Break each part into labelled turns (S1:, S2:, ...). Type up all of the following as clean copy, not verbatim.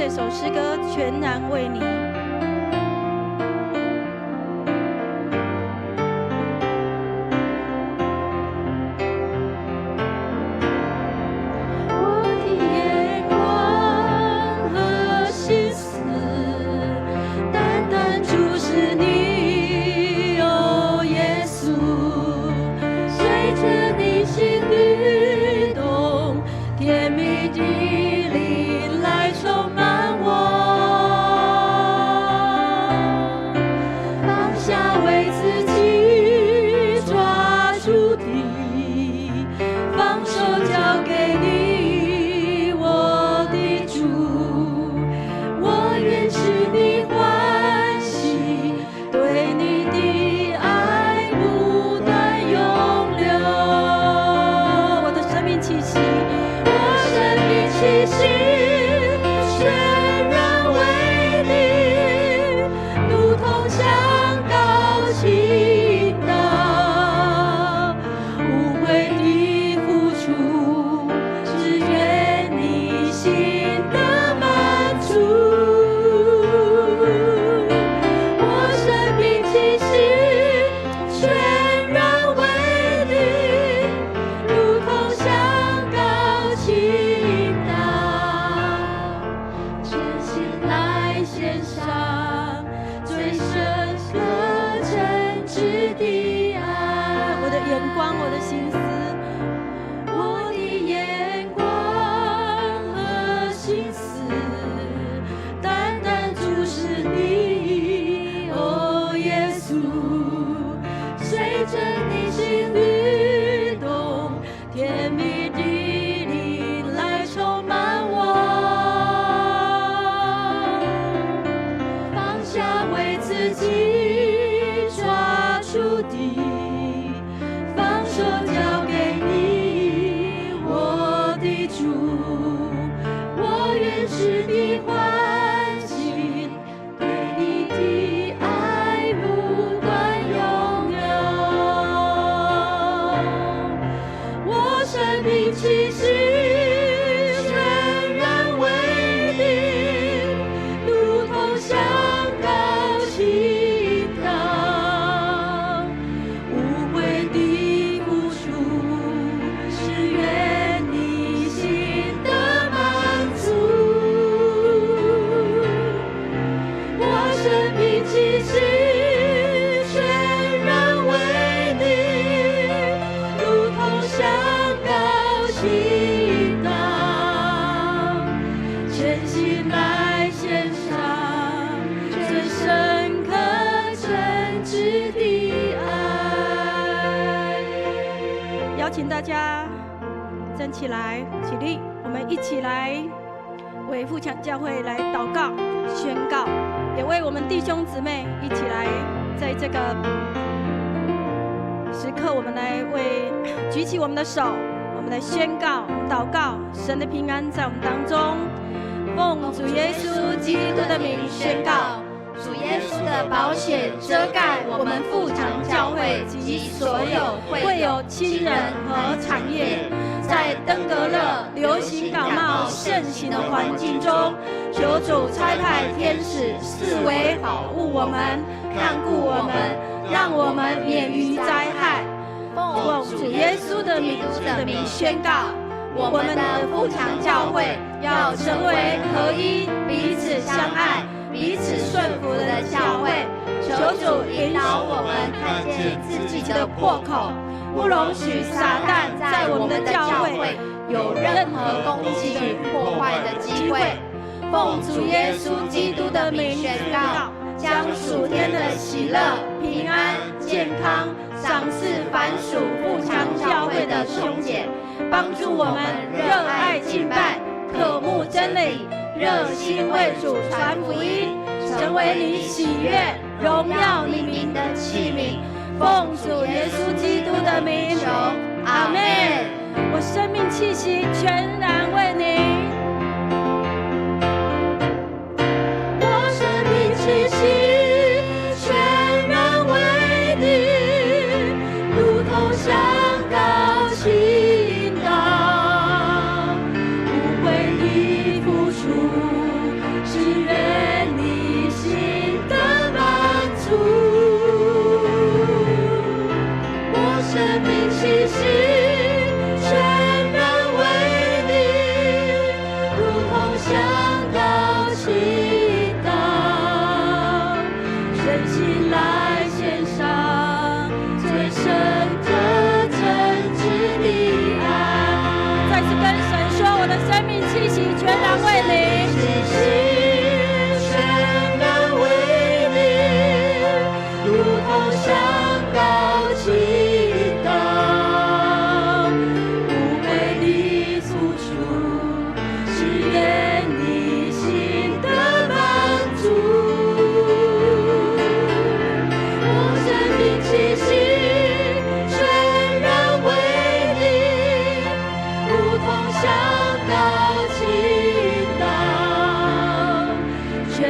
S1: 这首诗歌全然为你。请大家站起来，起立，我们一起来为富强教会来祷告、宣告，也为我们弟兄姊妹一起来，在这个时刻，我们来为举起我们的手，我们来宣告、祷告，神的平安在我们当中。奉主耶稣基督的名宣告。
S2: 主耶稣的宝血遮盖我们富强教会及所有会友、亲人和产业，在登革热、流行感冒盛行的环境中，求主差派天使四围保护我们、看顾我们，让我们免于灾害。奉主耶稣的名宣告，我们的富强教会要成为合一、彼此相爱、彼此顺服的教会。求主引导我们看见自己的破口，不容许撒旦在我们的教会有任何攻击与破坏的机会。奉主耶稣基督的名宣告，将属天的喜乐、平安、健康赏赐凡属富强教会的兄姐，帮助我们热爱敬拜，渴慕真理，热心为主传福音，成为你喜悦、荣耀你名的器皿。奉主耶稣基督的名求，阿们。
S1: 我生命气息全然为你。
S2: 我生命气息全然为你，如同香膏倾倒，无悔的付出，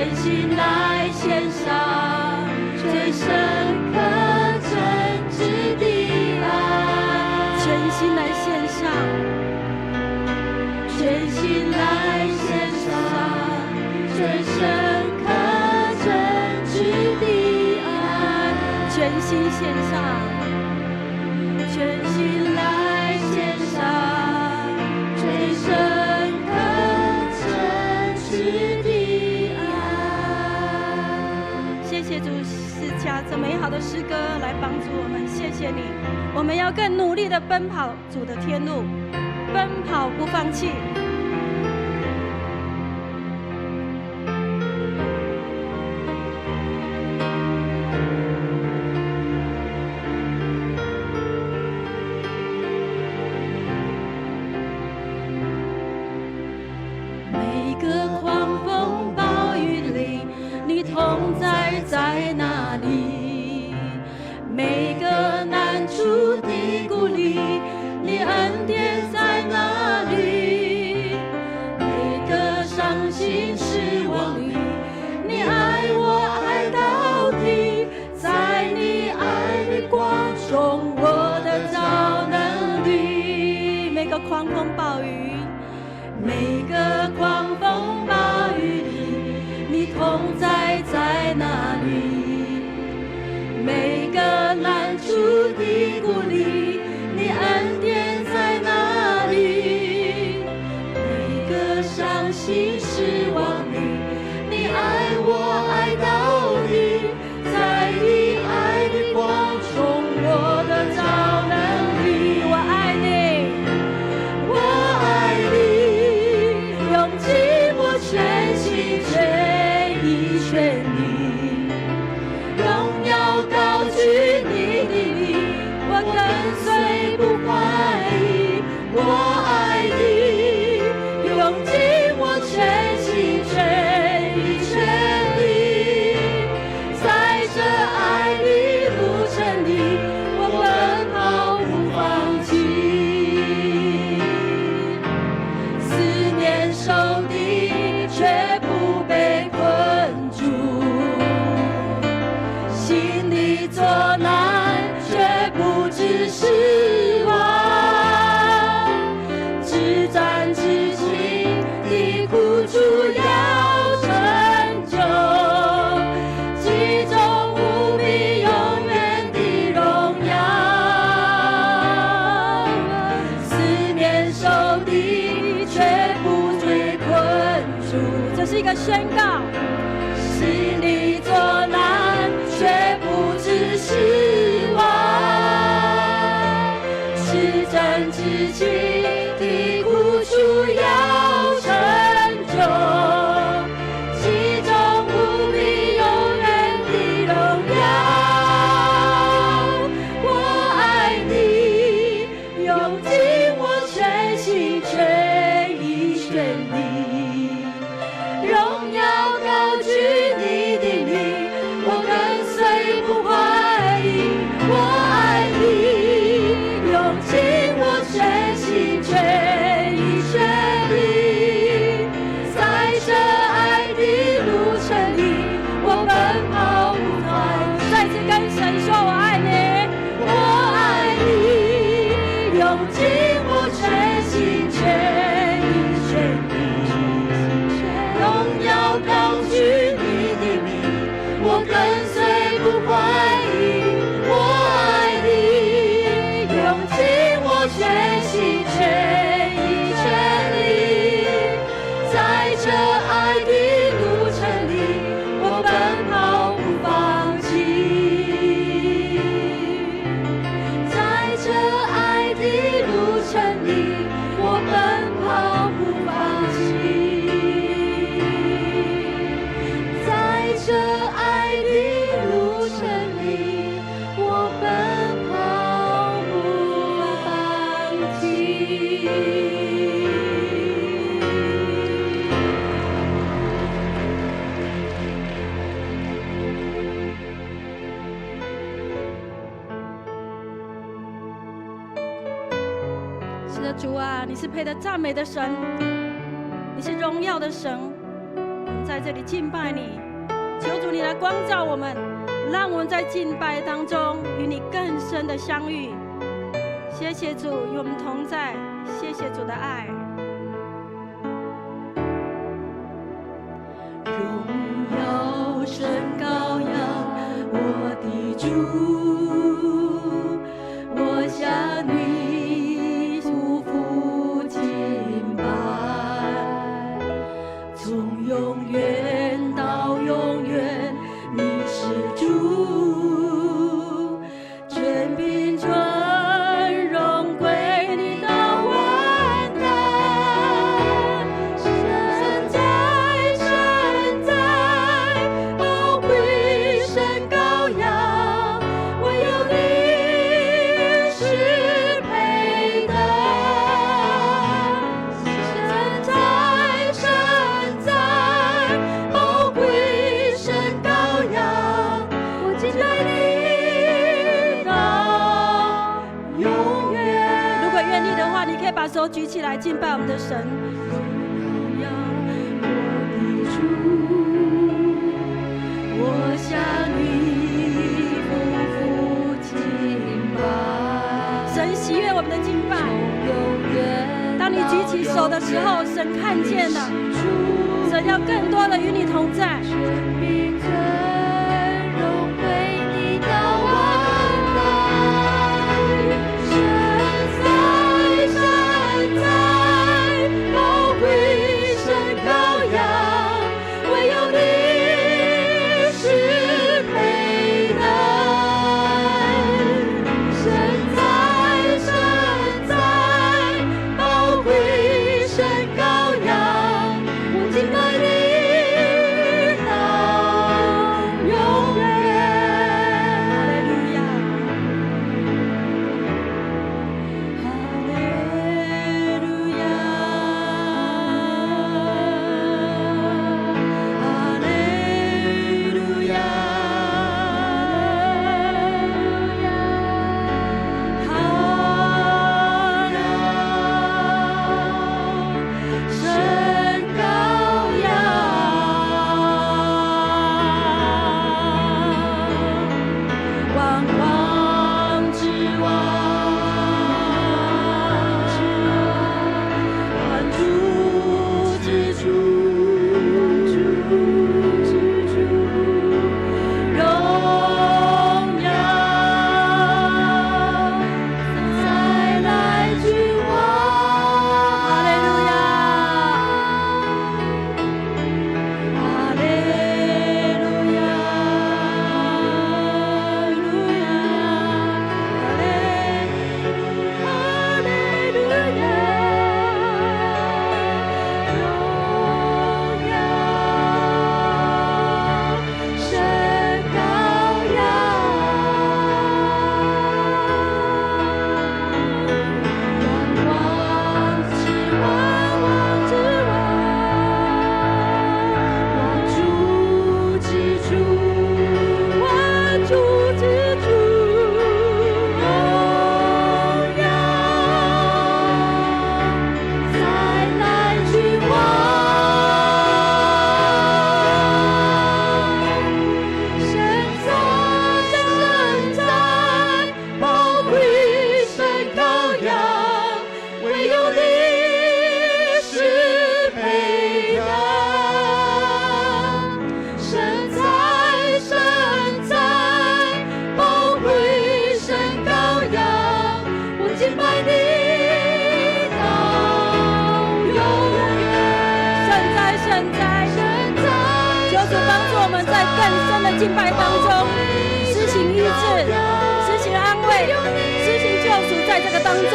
S2: 全心来献上最深刻真挚的爱，
S1: 全心来献上，
S2: 全心来献上最深刻真挚的爱，
S1: 全心献上，
S2: 全心来献上最深刻真挚的爱。
S1: 谢谢主赐下这美好的诗歌来帮助我们，谢谢你。我们要更努力的奔跑主的天路，奔跑不放弃。
S2: 每个狂风暴雨里，你同在在哪里？每个难处的鼓励，你恩典在哪里？每个伤心失望里，你爱我爱到底，在你爱的光中，我的找能力。
S1: 每个狂风暴雨，
S2: 每个狂风暴雨里，你同在在哪里？每个难处的鼓励，你恩典在哪里？每个伤心失望里，你爱我爱到底，在你爱的光中，我的找能力。
S1: 我爱你，
S2: 我爱你，用尽我全心全意全力，荣耀高举你的名，我跟随不怀疑。我爱你，用尽我全心全意全力，在这爱的路程里，我奔跑不放弃。思念受敌，却不被困住；心里作难，却不致失望。至战至情的苦楚要成就，其中无比永远的荣耀。思念受敌，却不被困住。
S1: 这是一个宣告。
S2: 心里作难，却不致失望。至真至情的苦楚要成就，其中无比永远的荣耀。我爱你，用尽我全心全意全力，荣耀高举你的名，我跟随不怀疑。我爱你，用尽我全心全意全力，在这爱的路程里，我奔跑不放弃。
S1: 再次跟神说我爱你，
S2: 我爱你，用尽我全心全意全力，荣耀高举你的名，我跟随不怀疑。我爱你，用尽我全心全意全力，在这爱的路程里，我奔跑不放弃。在这爱的路程里，我奔跑不放弃。在这爱的路程里，我奔跑不放弃。
S1: 是的，主啊，你是配得赞美的神，你是荣耀的神。我们在这里敬拜你，求主你来光照我们，让我们在敬拜当中与你更深的相遇。谢谢主与我们同在，谢谢主的爱。
S2: 荣耀升高扬我的主，我向你匍匐敬拜，从永远到永远，你是主，全凭尊荣归你的万代，神在神在，宝贵神羔羊，唯有你是配得。神在神在，宝贵神羔羊，我敬拜你到永远。
S1: 如果愿意的话，你可以把手举起来敬拜我们的神。
S2: 荣耀我的主，我向你匍匐敬拜。
S1: 神喜悦我们的敬拜。
S2: 永远
S1: 当你举起手的时候，神看见了，神要更多的与你同在。
S2: 全凭尊荣归你的万代，神在神在，宝贵神羔羊，唯有你是配得。神在神在，宝贵神羔羊，我敬拜你到永远。
S1: 哈利路亚，
S2: 哈利路亚，哈利神羔羊，万王之王，万主之主，荣耀再来君王。
S1: 哈利路亚，
S2: 哈利路亚，哈利路亚，荣耀神羔羊，万王之王，王之王，万主之主，万主之主，荣耀再来君王。神在，宝贵神羔羊，唯有你是配得。神在，宝贵神羔羊，我敬拜你到永远。
S1: 神在，求主帮助我们在更深的敬拜当中施行医治，施行安慰，施行救赎，在这个当中，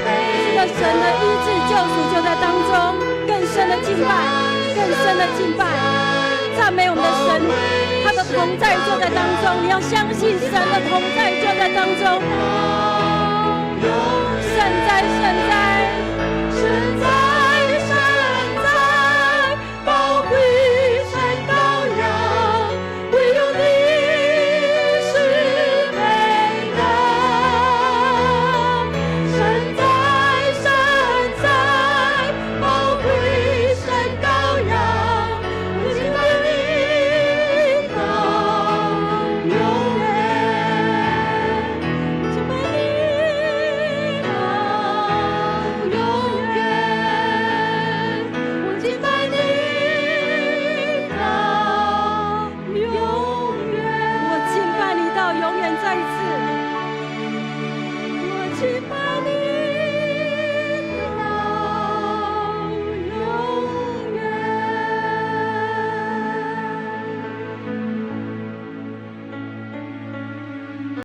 S1: 这个神的医治救赎就在当中，更深的敬拜，更深的敬拜，赞美我们的神，他的同在就在当中，你要相信神的同在就在当中。神在，
S2: 神在。